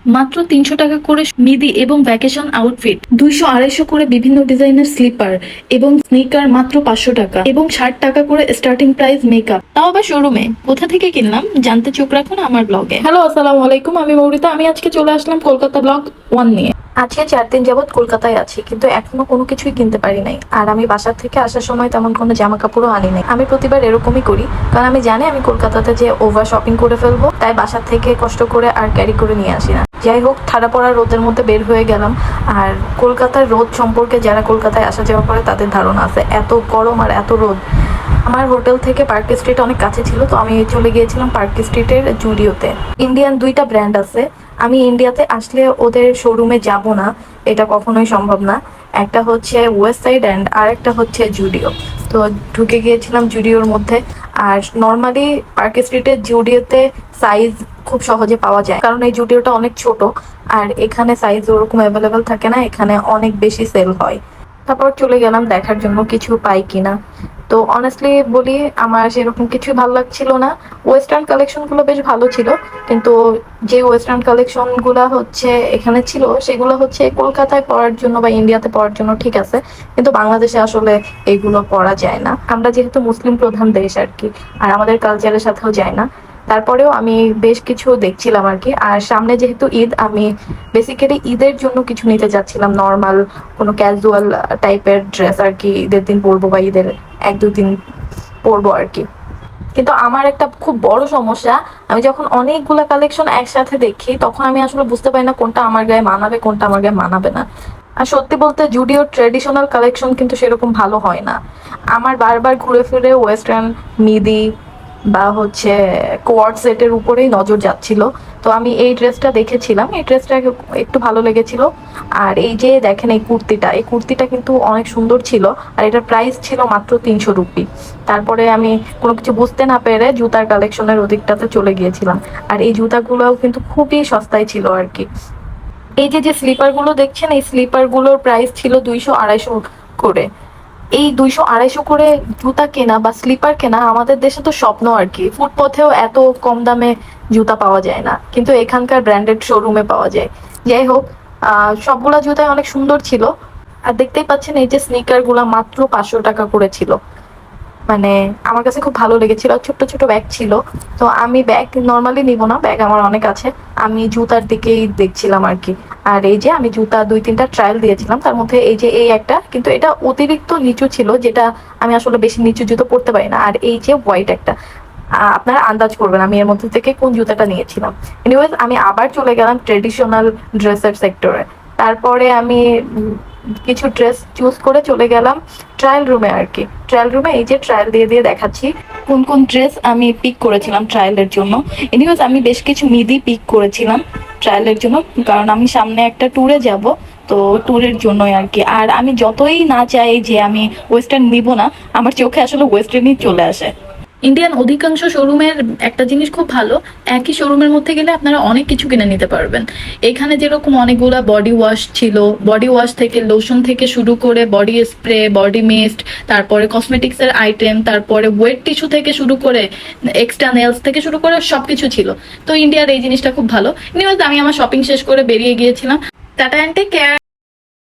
মাত্র 300 টাকা করে মিডি এবং ভ্যাকেশন আউটফিট, 200-250 করে বিভিন্ন ডিজাইনের স্লিপার এবং স্নিকার মাত্র 500 টাকা, এবং 60 টাকা করে স্টার্টিং প্রাইস মেকআপ, তাও আবার শোরুমে। কোথা থেকে কিনলাম জানতে চোখ রাখুন আমার ব্লগে। হ্যালো, আসসালামু আলাইকুম, আমি মৌরিতা। আমি আজকে চলে আসলাম কলকাতা ব্লগ 1 নিয়ে। আজকে 4 দিন যাবত কলকাতায় আছি, কিন্তু এখনো কোনো কিছুই কিনতে পারি নাই। আর আমি বাসার থেকে আসার সময় তেমন কোনো জামা কাপড়ও আনি নাই। আমি প্রতিবার এরকমই করি, কারণ আমি জানি আমি কলকাতাতে যে ওভার শপিং করে ফেলবো, তাই বাসার থেকে কষ্ট করে আর ক্যারি করে নিয়ে আসি না। যাই হোক, ঠাড়া পড়া রোদের মধ্যে বের হয়ে গেলাম। আর কলকাতার রোদ সম্পর্কে যারা কলকাতায় আসা যাওয়া করে তাদের ধারণা আছে, এত গরম আর এত রোদ। আমার হোটেল থেকে পার্ক স্ট্রিট অনেক কাছে ছিল, তো আমি চলে গিয়েছিলাম পার্ক স্ট্রিটের জুডিওতে। ইন্ডিয়ান 2টা ব্র্যান্ড আছে, আমি ইন্ডিয়াতে আসলে ওদের শোরুমে যাব না, এটা কখনোই সম্ভব না। একটা হচ্ছে ওয়েস্ট সাইড অ্যান্ড আর একটা হচ্ছে জুডিও। তো ঢুকে গিয়েছিলাম জুডিওর মধ্যে। আর নর্মালি পার্ক স্ট্রিটের জুডিওতে সাইজ খুব সহজে পাওয়া যায়, কারণ এই জুডিওটা অনেক ছোট। আর এখানে সাইজ ওরকম অ্যাভেলেবেল থাকে না, এখানে অনেক বেশি সেল হয়। তারপর চলে গেলাম দেখার জন্য কিছু পাই কিনা। তো অনেস্টলি বলি, আমার সেরকম কিছুই ভালো লাগছিল না। ওয়েস্টার্ন কালেকশনগুলো বেশ ভালো ছিল, কিন্তু যে ওয়েস্টার্ন কালেকশনগুলো হচ্ছে এখানে ছিল, সেগুলো হচ্ছে কলকাতায় পরার জন্য বা ইন্ডিয়াতে পরার জন্য ঠিক আছে, কিন্তু বাংলাদেশে আসলে এগুলো পরা যায় না। আমরা যেহেতু মুসলিম প্রধান দেশ আর কি, আর আমাদের কালচারের সাথেও যায় না। তারপরেও আমি বেশ কিছু দেখছিলাম আর কি। আর সামনে যেহেতু ঈদ, আমি বেসিক্যালি ঈদের জন্য কিছু নিতে যাচ্ছিলাম, নর্মাল কোনো ক্যাজুয়াল টাইপের ড্রেস আর কি, ঈদের দিন পরবো বা ঈদের 1-2 দিন পরবো আর কি। কিন্তু আমার একটা খুব বড় সমস্যা, আমি যখন অনেকগুলা কালেকশন একসাথে দেখি, তখন আমি আসলে বুঝতে পারি না কোনটা আমার গায়ে মানাবে, কোনটা আমার গায়ে মানাবে না। আর সত্যি বলতে জুডিওর ট্রেডিশনাল কালেকশন কিন্তু সেরকম ভালো হয় না। আমার বারবার ঘুরে ফিরে ওয়েস্টার্ন মিডি বা হচ্ছে কোয়ার্ড সেটের উপরেই নজর যাচ্ছিল। তো আমি এই ড্রেসটা দেখেছিলাম, এই ড্রেসটা একটু ভালো লেগেছিল। আর এই যে দেখেন, এই কুর্তিটা কিন্তু অনেক সুন্দর ছিল। আর এটার প্রাইস ছিল মাত্র 300 রুপি। তারপরে আমি কোনো কিছু বুঝতে না পেরে জুতার কালেকশনের ওদিকটাতে চলে গিয়েছিলাম। আর এই জুতাগুলোও কিন্তু খুবই সস্তায় ছিল আর কি। এই যে যে স্লিপারগুলো দেখছেন, এই স্লিপারগুলোর প্রাইস ছিল 200-250 করে। এই 200-250 করে জুতা কেনা বা স্লিপার কেনা আমাদের দেশে তো স্বপ্ন আর কি। ফুটপথেও এত কম দামে জুতা পাওয়া যায় না, কিন্তু এখানকার ব্র্যান্ডেড শোরুমে পাওয়া যায়। যাই হোক, সবগুলা জুতাই অনেক সুন্দর ছিল। আর দেখতেই পাচ্ছেন, এই যে স্নিকার গুলা মাত্র 500 টাকা করে ছিল। মানে আমার কাছে খুব ভালো লেগেছিল। ছোট্ট ছোট ব্যাগ ছিল, তো আমি ব্যাগ নর্মালি নিব না, ব্যাগ আমার অনেক আছে। আমি জুতার দিকেই দেখছিলাম আর কি। আর এই যে আমি জুতা 2-3টা ট্রায়াল দিয়েছিলাম, তার মধ্যে এই যে এই একটা, কিন্তু এটা অতিরিক্ত নিচু ছিল, যেটা আমি আসলে বেশি নিচু জুতো পরতে পারি না। আর এই যে হোয়াইট একটা, আপনারা আন্দাজ করবেন আমি এর মধ্যে থেকে কোন জুতাটা নিয়েছিলাম। এনিওয়েজ, আমি আবার চলে গেলাম ট্রেডিশনাল ড্রেসের সেক্টরে। তারপরে আমি কিছু ড্রেস চুজ করে চলে গেলাম ট্রায়াল রুমে আর কি। ট্রায়াল রুমে এই যে ট্রায়াল দিয়ে দিয়ে দেখাচ্ছি কোন কোন ড্রেস আমি পিক করেছিলাম ট্রায়ালের জন্য। এনিওয়েজ, আমি বেশ কিছু মিডি পিক করেছিলাম ট্রায়ালের জন্য, কারণ আমি সামনে একটা ট্যুরে যাব, তো ট্যুরের জন্যই আর কি। আর আমি যতই না চাই যে আমি ওয়েস্টার্ন নিব না, আমার চোখে আসলে ওয়েস্টার্নই চলে আসে। ইন্ডিয়ান অধিকাংশ শোরুমের একটা জিনিস খুব ভালো, একই শোরুমের মধ্যে গেলে আপনারা অনেক কিছু কিনে নিতে পারবেন। এখানে যেরকম অনেকগুলা বডি ওয়াশ ছিল, বডি ওয়াশ থেকে লোশন থেকে শুরু করে বডি স্প্রে, বডি মিস্ট, তারপরে কসমেটিক্সের আইটেম, তারপরে ওয়েট টিস্যু থেকে শুরু করে এক্সট্রা নেলস থেকে শুরু করে সবকিছু ছিল। তো ইন্ডিয়ার এই জিনিসটা খুব ভালো। নিউজ, আমি আমার শপিং শেষ করে বেরিয়ে গিয়েছিলাম। Tata and take care.